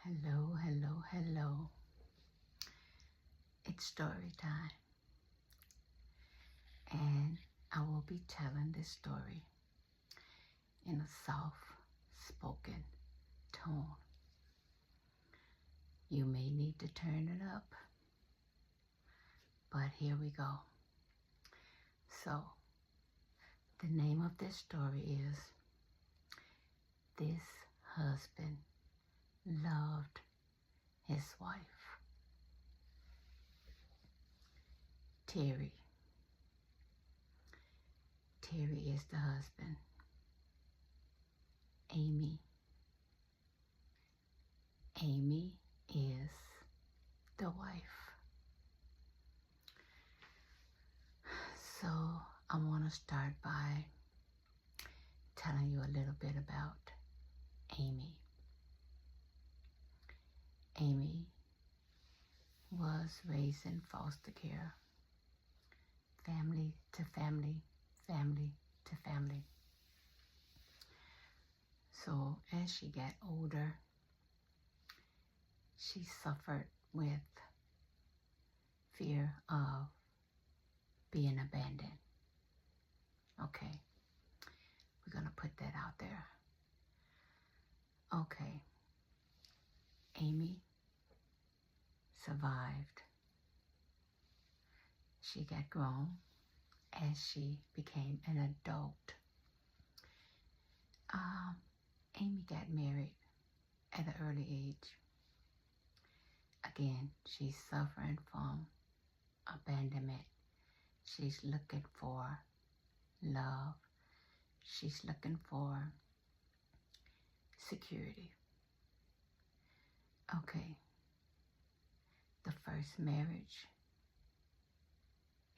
Hello, hello, hello. It's story time, and I will be telling this story in a soft-spoken tone. You may need to turn it up, but here we go. So, the name of this story is This Husband Loved His Wife. Terry is the husband. Amy is the wife. So I want to start by telling you a little bit about Amy. Amy was raised in foster care, family to family, family to family. So as she got older, she suffered with fear of being abandoned. Okay, we're gonna put that out there. Okay, Amy survived. She got grown as she became an adult. Amy got married at an early age. Again, she's suffering from abandonment. She's looking for love. She's looking for security. Okay, the first marriage,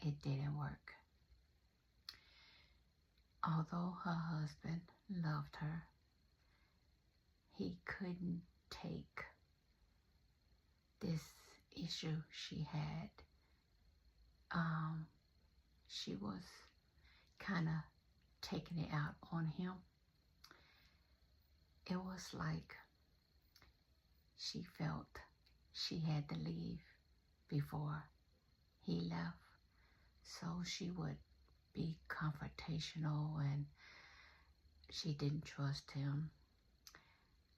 it didn't work. Although her husband loved her, he couldn't take this issue she had. She was kind of taking it out on him. It was like she felt she had to leave before he left. So she would be confrontational, and she didn't trust him.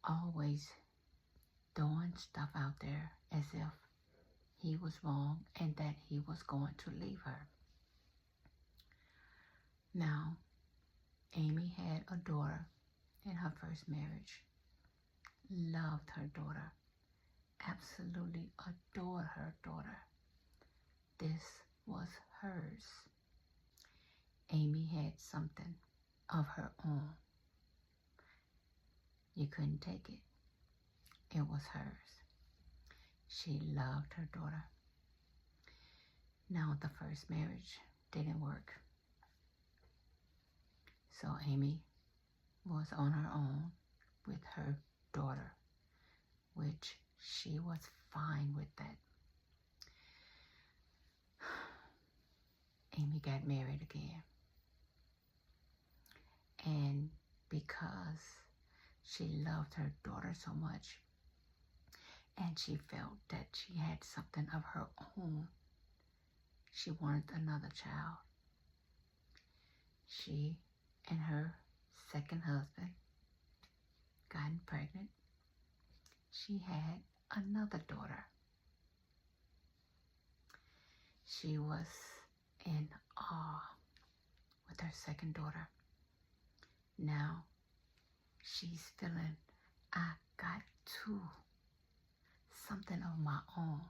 Always throwing stuff out there as if he was wrong and that he was going to leave her. Now, Amy had a daughter in her first marriage. Loved her daughter. Absolutely adored her daughter. This was hers. Amy had something of her own. You couldn't take it. It was hers. She loved her daughter. Now the first marriage didn't work. So Amy was on her own with her daughter, which she was fine with that. Amy got married again. And because she loved her daughter so much, and she felt that she had something of her own, she wanted another child. She and her second husband gotten pregnant. She had another daughter. She was in awe with her second daughter. Now she's feeling, I got two, something of my own.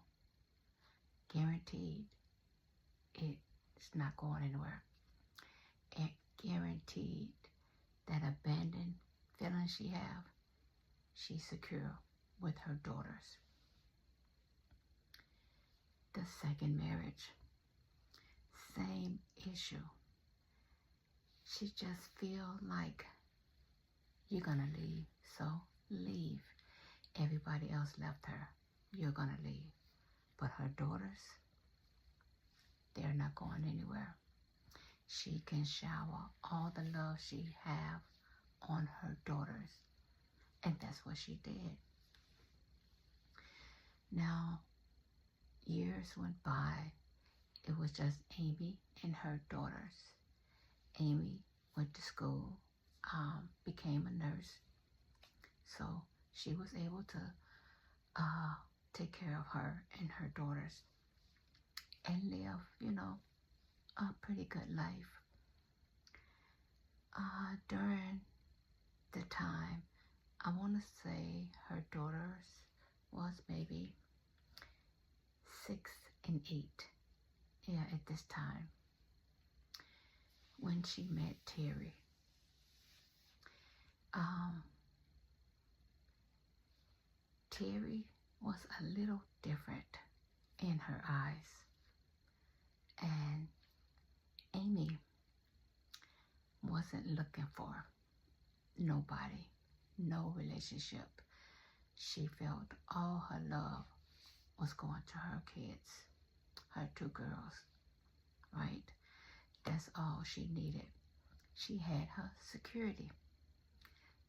Guaranteed it's not going anywhere. It guaranteed that abandoned feeling she have, she's secure with her daughters. The second marriage, same issue. She just feel like, you're gonna leave, so leave. Everybody else left her. You're gonna leave. But her daughters, they're not going anywhere. She can shower all the love she have on her daughters. And that's what she did. Now, years went by. It was just Amy and her daughters. Amy went to school, became a nurse, so she was able to take care of her and her daughters and live, a pretty good life. During the time, I want to say her daughters was maybe 6 and 8. Yeah, at this time, when she met Terry. Terry was a little different in her eyes. And Amy wasn't looking for nobody, no relationship. She felt all her love was going to her kids, her 2 girls, right? That's all she needed. She had her security.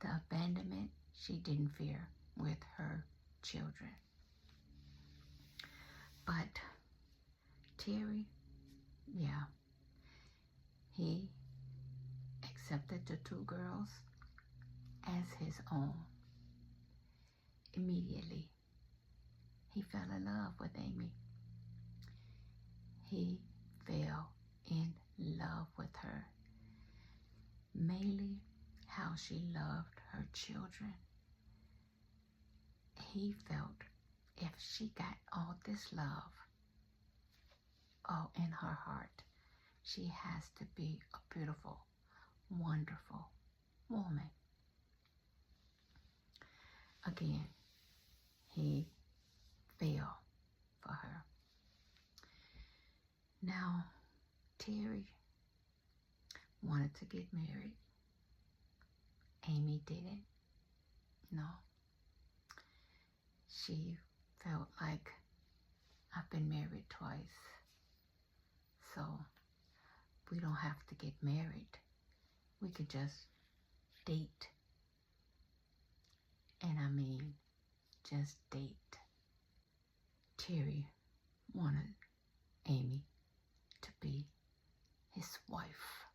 The abandonment she didn't fear with her children. But Terry, yeah, he accepted the 2 girls as his own. Immediately, he fell in love with Amy. He fell in love with her. Mainly how she loved her children. He felt if she got all this love, in her heart, she has to be a beautiful, wonderful woman. Again, he fell for her. Now, Terry wanted to get married. Amy didn't. No. She felt like, I've been married twice, so we don't have to get married. We could just date. And I mean, just date. Terry wanted Amy to be his wife.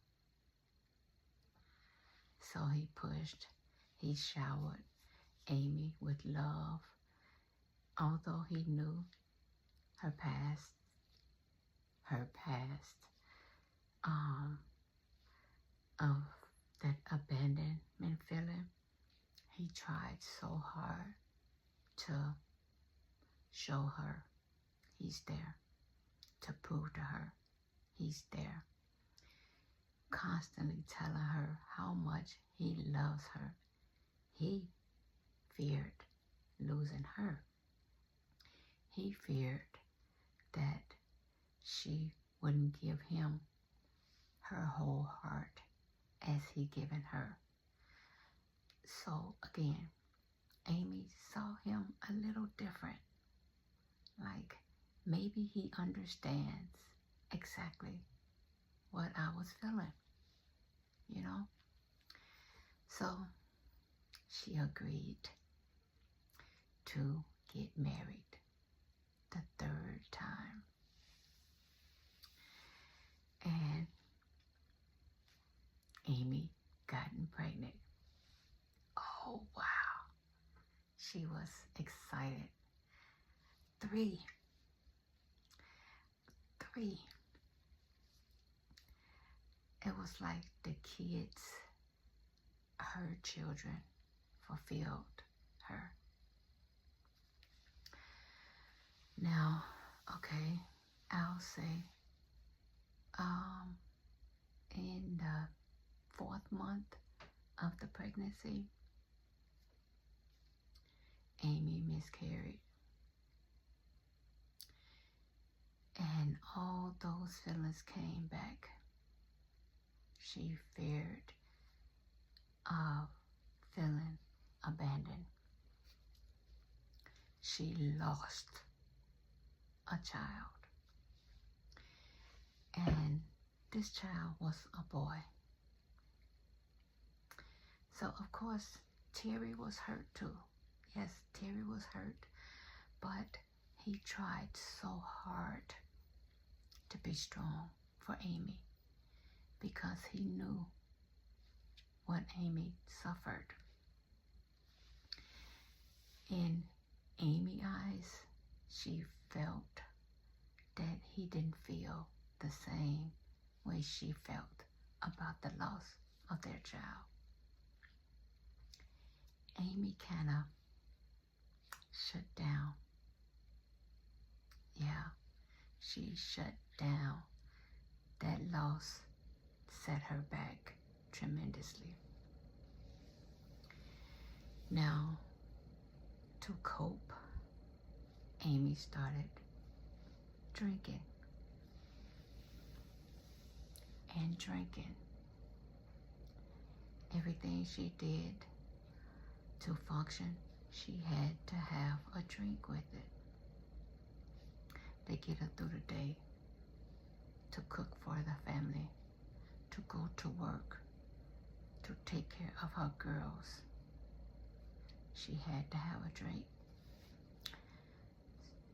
So he pushed, he showered Amy with love, although he knew her past, of that abandonment feeling. He tried so hard to show her he's there, to prove to her he's there, constantly telling her how much he loves her. He feared losing her. He feared that she wouldn't give him her whole heart as he given her. So again, Amy saw him a little different. Like maybe he understands exactly what I was feeling, So she agreed to get married the 3rd time. And Amy gotten pregnant. Oh, wow. She was excited. 3. It was like the kids, her children, fulfilled her. Now, okay, I'll say, in the 4th month of the pregnancy, Amy miscarried. And all those feelings came back. She feared of feeling abandoned. She lost a child. And this child was a boy. So of course, Terry was hurt too. Yes, Terry was hurt. But He tried so hard to be strong for Amy because he knew what Amy suffered. In Amy's eyes, she felt that he didn't feel the same way she felt about the loss of their child. Amy kind of shut down. Yeah, she shut down. That loss set her back tremendously. Now, to cope, Amy started drinking and drinking. Everything she did to function, she had to have a drink with it to get her through the day, to cook for the family, to go to work, to take care of her girls. She had to have a drink.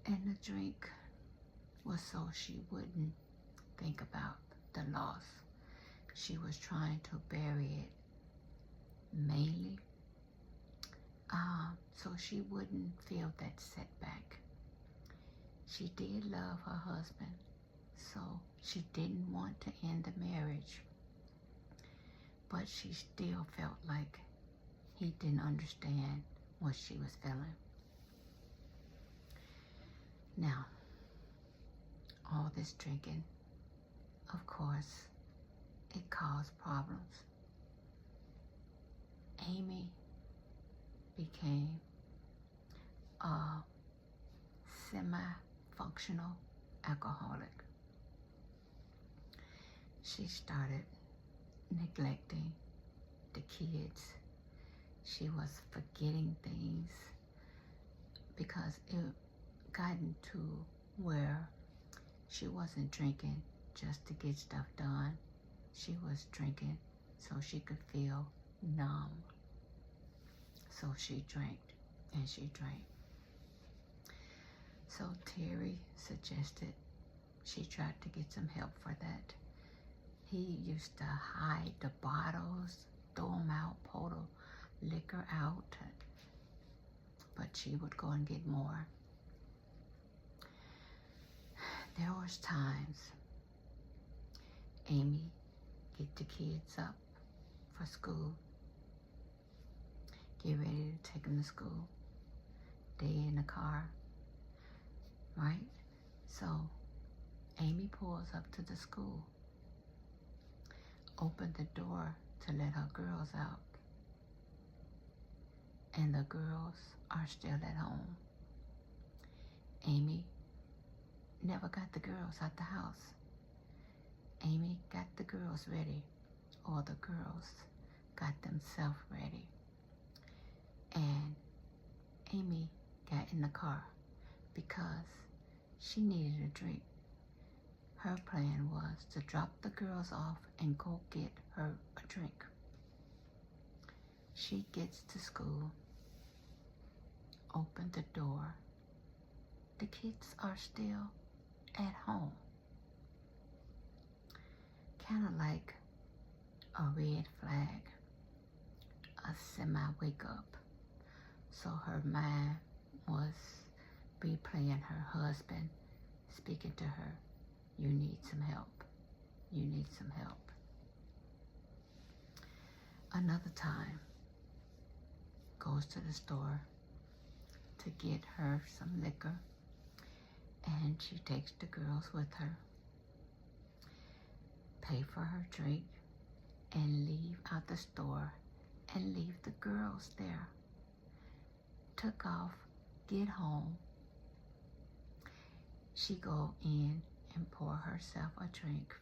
And the drink was so she wouldn't think about the loss. She was trying to bury it mainly so she wouldn't feel that setback. She did love her husband, so she didn't want to end the marriage, but she still felt like he didn't understand what she was feeling. Now, all this drinking, of course, it caused problems. Amy became a semi-functional alcoholic. She started neglecting the kids. She was forgetting things because it gotten to where she wasn't drinking just to get stuff done. She was drinking so she could feel numb. So she drank and she drank. So Terry suggested she tried to get some help for that. He used to hide the bottles, throw them out, pull the liquor out, but she would go and get more. There was times Amy get the kids up for school, get ready to take them to school. They in the car, right? So Amy pulls up to the school, open the door to let her girls out, and the girls are still at home. Amy never got the girls out the house. Amy got the girls ready, or the girls got themselves ready. And Amy got in the car because she needed a drink. Her plan was to drop the girls off and go get her a drink. She gets to school, opened the door. The kids are still at home. Kind of like a red flag, a semi-wake up. So her mind was replaying her husband speaking to her, you need some help, you need some help. Another time, goes to the store to get her some liquor, and she takes the girls with her, pay for her drink, and leave out the store and leave the girls there. Took off, get home. She go in and pour herself a drink.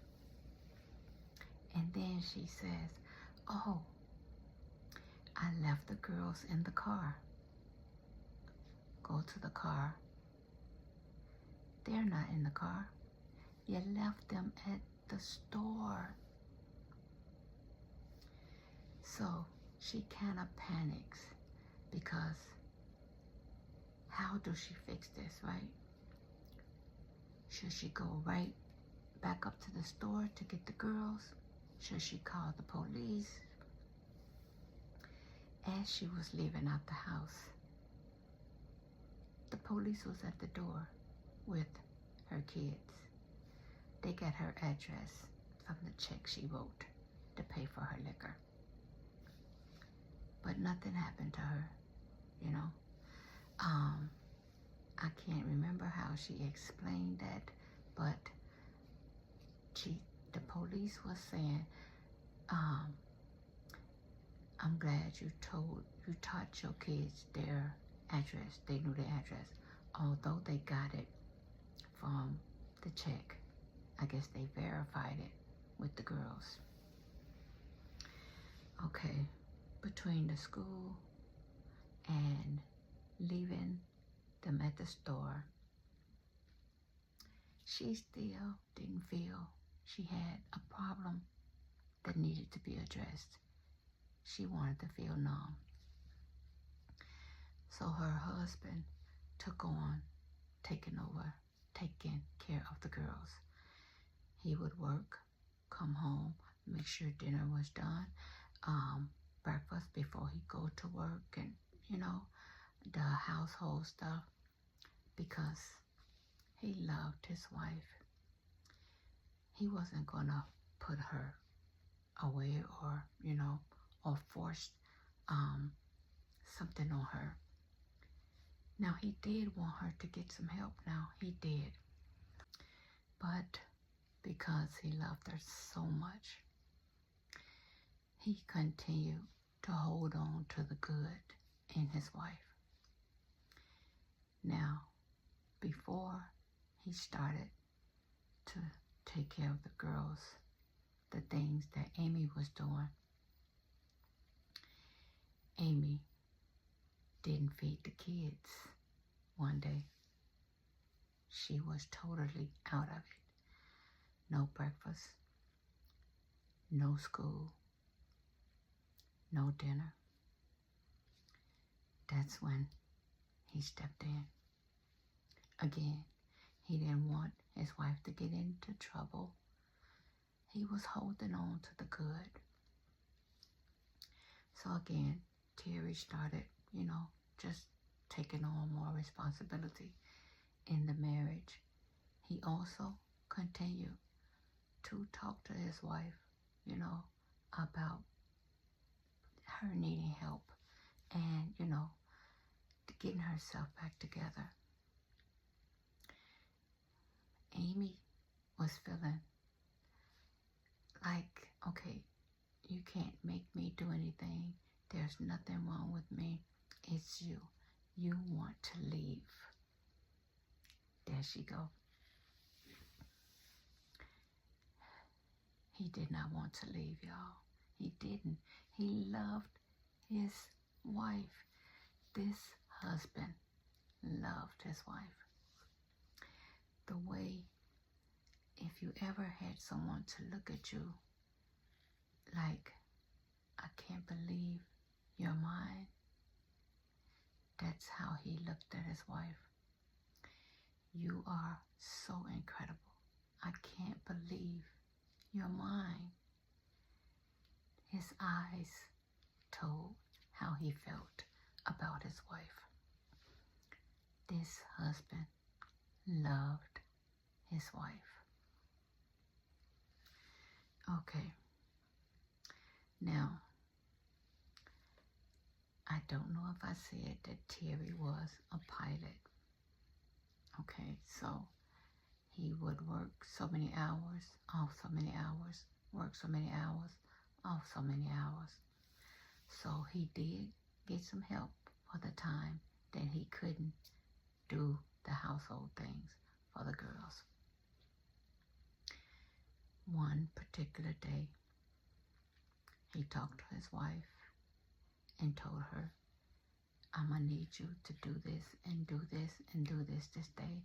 And then she says, oh, I left the girls in the car. Go to the car. They're not in the car. You left them at the store. So she kind of panics because how does she fix this, right? Should she go right back up to the store to get the girls? Should she call the police? As she was leaving out the house, the police was at the door with her kids. They got her address from the check she wrote to pay for her liquor. But nothing happened to her, you know. I can't remember how she explained that, but the police was saying, I'm glad you taught your kids their address. They knew their address, although they got it from the check. I guess they verified it with the girls. Okay, between the school and leaving them at the store, she still didn't feel she had a problem that needed to be addressed. She wanted to feel numb. So her husband took on taking care of the girls. He would work, come home, make sure dinner was done, breakfast before he go to work, and the household stuff, because he loved his wife. He wasn't gonna put her away or or force something on her. Now, he did want her to get some help. Now, he did. But because he loved her so much, he continued to hold on to the good in his wife. Now, before he started to take care of the girls, the things that Amy was doing, Amy didn't feed the kids one day. She was totally out of it. No breakfast, no school, no dinner. That's when he stepped in. Again, he didn't want his wife to get into trouble. He was holding on to the good. So again, Terry started, just taking on more responsibility in the marriage. He also continued to talk to his wife, about her needing help and, getting herself back together. Amy was feeling like, okay, you can't make me do anything. There's nothing wrong with me. It's you. You want to leave. There she go. He did not want to leave, y'all. He didn't. He loved his wife. This husband loved his wife. The way, if you ever had someone to look at you like, I can't believe you're mine, that's how he looked at his wife. You are so incredible. I can't believe you're mine. His eyes told how he felt about his wife. This husband loved his wife. Okay. Now, I don't know if I said that Terry was a pilot. Okay, so he would work so many hours, off so many hours, work so many hours, off so many hours. So he did get some help for the time that he couldn't do the household things for the girls. One particular day, he talked to his wife and told her, I'm going to need you to do this and do this and do this day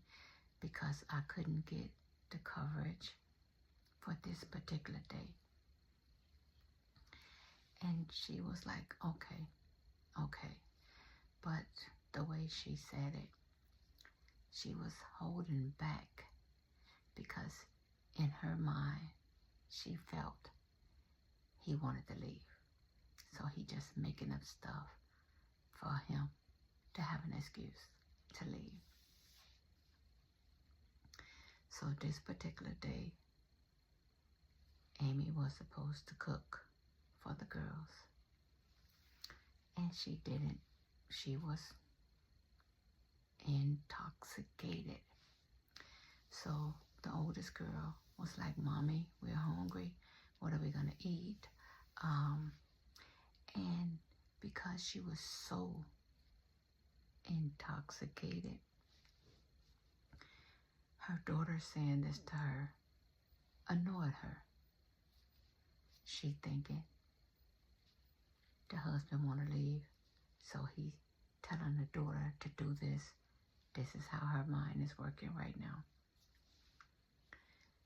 because I couldn't get the coverage for this particular day. And she was like, okay. But the way she said it, she was holding back because in her mind, she felt he wanted to leave. So he just making up stuff for him to have an excuse to leave. So this particular day, Amy was supposed to cook for the girls. And she didn't. She was intoxicated. So the oldest girl was like, Mommy, we're hungry. What are we going to eat? And because she was so intoxicated, her daughter saying this to her annoyed her. She thinking the husband want to leave, so he telling the daughter to do this. This is how her mind is working right now.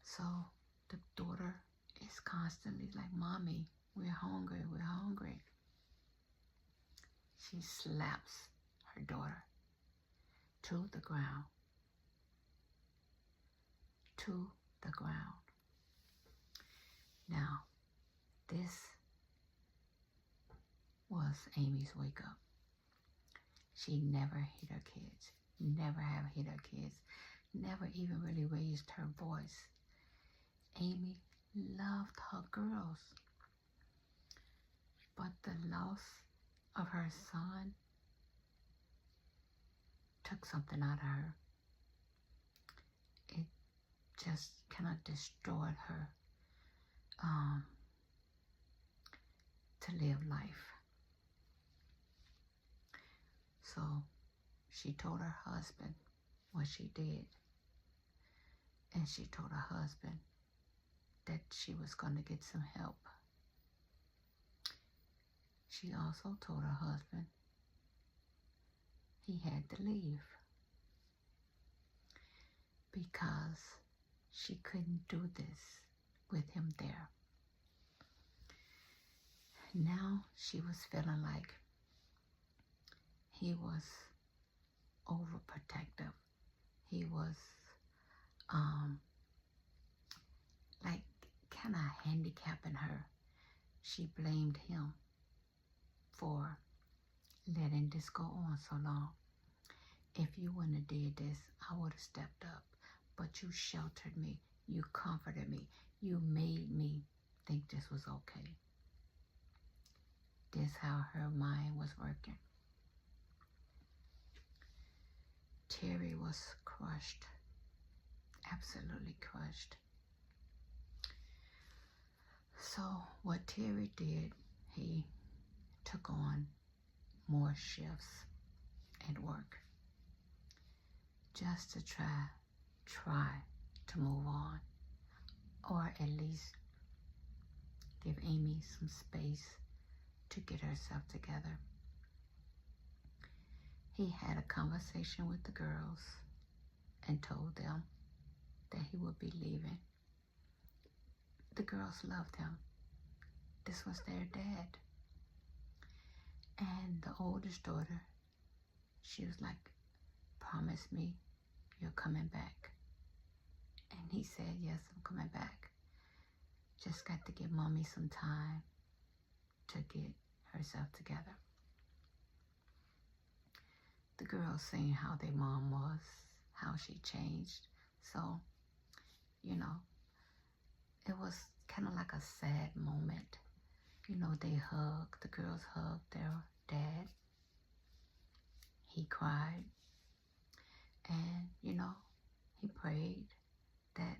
So the daughter is constantly like, Mommy, we're hungry, we're hungry. She slaps her daughter to the ground. To the ground. Now, this was Amy's wake up. She never hit her kids, never have hit her kids, never even really raised her voice. Amy loved her girls, but the loss of her son took something out of her. It just kind of destroyed her to live life. So she told her husband what she did. And she told her husband that she was going to get some help. She also told her husband he had to leave because she couldn't do this with him there. Now she was feeling like he was overprotective. He was like kind of handicapping her. She blamed him for letting this go on so long. If you wouldn't have did this, I would have stepped up. But you sheltered me. You comforted me. You made me think this was okay. This how her mind was working. Terry was crushed. Absolutely crushed. So what Terry did, he took on more shifts at work just to try to move on, or at least give Amy some space to get herself together. He had a conversation with the girls and told them that he would be leaving. The girls loved him. This was their dad. And the oldest daughter, she was like, promise me you're coming back. And he said, yes, I'm coming back. Just got to give Mommy some time to get herself together. The girls saying how their mom was, how she changed. So, you know, it was kind of like a sad moment. You know, they hugged, the girls hugged their dad. He cried. And, you know, he prayed that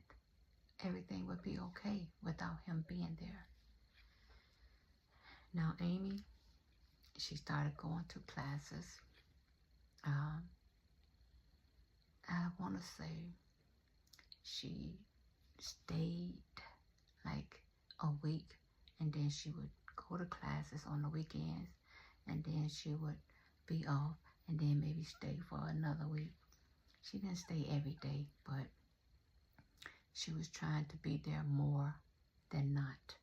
everything would be okay without him being there. Now, Amy, she started going to classes. I want to say she stayed like a week, and then she would go to classes on the weekends, and then she would be off, and then maybe stay for another week. She didn't stay every day, but she was trying to be there more than not,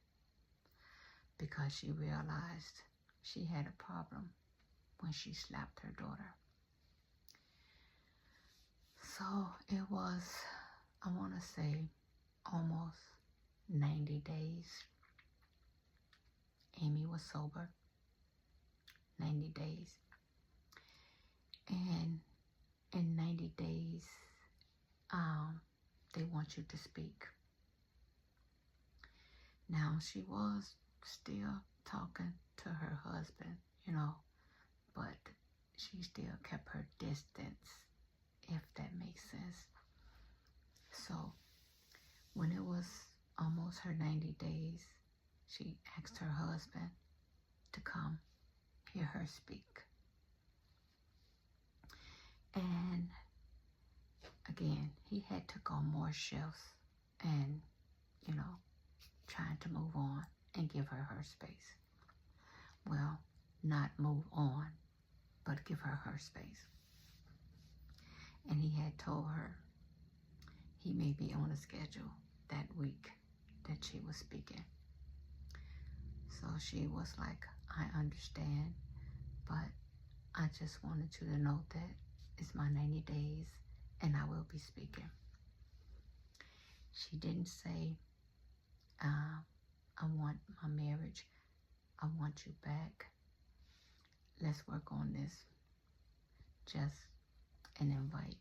because she realized she had a problem when she slapped her daughter. So it was I want to say almost 90 days. Amy was sober 90 days. And in 90 days, they want you to speak. Now, she was still talking to her husband, but she still kept her distance, if that makes sense. So, when it was almost her 90 days, she asked her husband to come hear her speak. And again, he had to go more shifts and, trying to move on and give her space. Well, not move on, but give her space. And he had told her he may be on a schedule that week that she was speaking. So she was like, I understand, but I just wanted you to know that it's my 90 days and I will be speaking. She didn't say, I want my marriage. I want you back. Let's work on this. Just an invite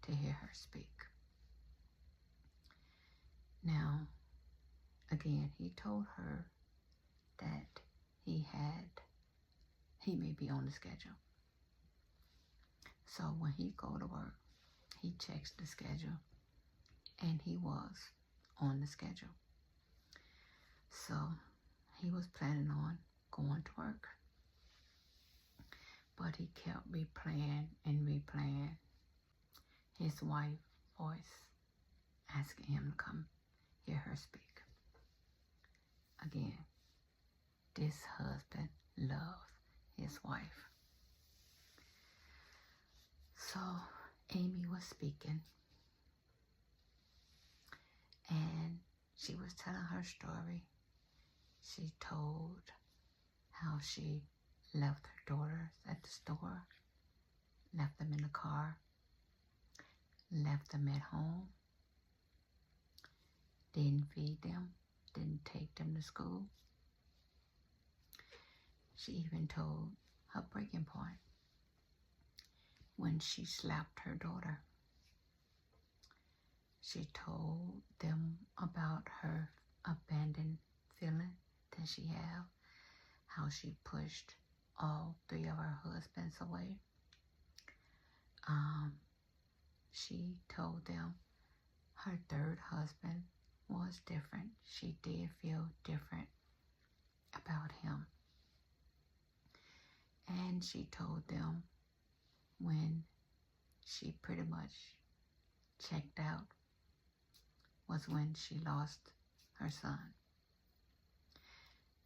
to hear her speak. Now, again, he told her that he may be on the schedule. So when he go to work, he checks the schedule, and he was on the schedule. So he was planning on going to work, but he kept replaying his wife's voice, asking him to come hear her speak. Again, this husband loves his wife. So Amy was speaking, and she was telling her story. She told how she left her daughters at the store, left them in the car, left them at home, didn't feed them, didn't take them to school. She even told her breaking point when she slapped her daughter. She told them about her abandoned feeling that she had, how she pushed all three of her husbands away. She told them her third husband was different. She did feel different about him. And she told them when she pretty much checked out was when she lost her son.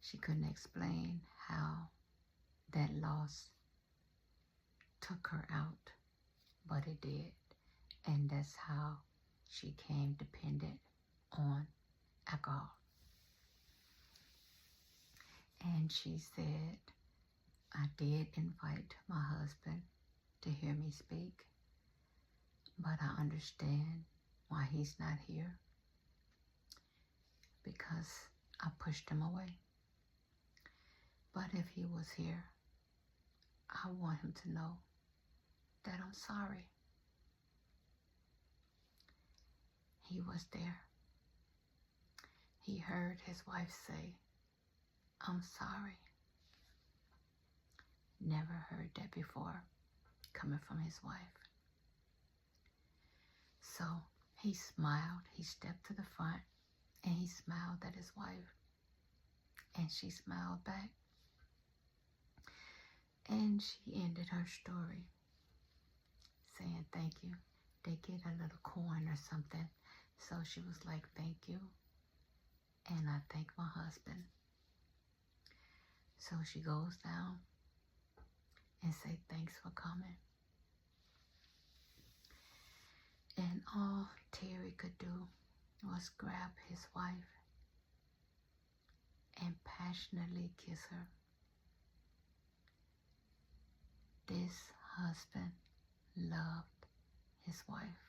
She couldn't explain how that loss took her out, but it did. And that's how she became dependent on alcohol. And she said, I did invite my husband to hear me speak, but I understand why he's not here, because I pushed him away. But if he was here, I want him to know that I'm sorry. He was there. He heard his wife say, I'm sorry. Never heard that before coming from his wife. So he smiled. He stepped to the front and he smiled at his wife. And she smiled back. And she ended her story saying thank you. They get a little coin or something. So she was like, thank you. And I thank my husband. So she goes down and say thanks for coming. And all Terry could do was grab his wife and passionately kiss her. This husband loved his wife.